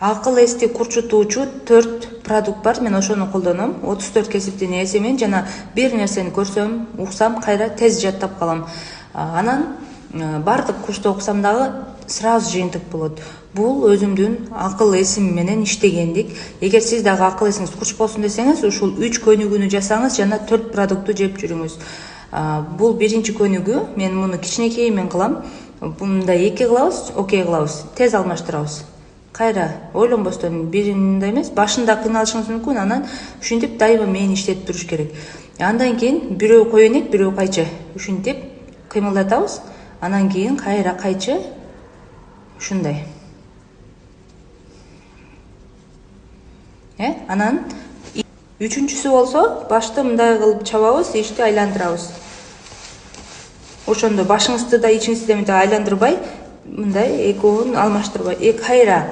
Акыл эсти курчутуучу 4 продукт бар. Мен ошону колдоном. 34 кесиптин ээси менен жана бир нерсени көрсөм, уксам, кайра тез жаттап калам. Анан бардык курсты окусам дагы сразу жыйынтык болот. Бул өзүмдүн акыл эсим менен иштегендик. Эгер сиз дагы акыл эсиңиз курч болсун десеңиз, ушул 3 көнүгүүнү жасаңыз жана 4 продукту жеп жүрүңүз. Бул биринчи көнүгүү. Мен муну кичинекейимен кылам. Мында 2 кылабыз, окей кылабыз. Тез алмаштырабыз. Кайра ойлонбостон биринде эмес, башында кыйналышыңыз мүмкүн, анан ушинтип дайыма мени иштетип туруш керек. Андан кийин бирөө коенек, бирөө кайчы. Ушинтип кыймылдатабыз. Анан кийин кайра кайчы ушундай. Анан үчүнчүсү болсо, башты мындай кылып чабабыз, ичти айландырабыз. Ошондо башыңызды да ичиңизди да мындай айландырбай, мындай экөөнү алмаштырбай, кайра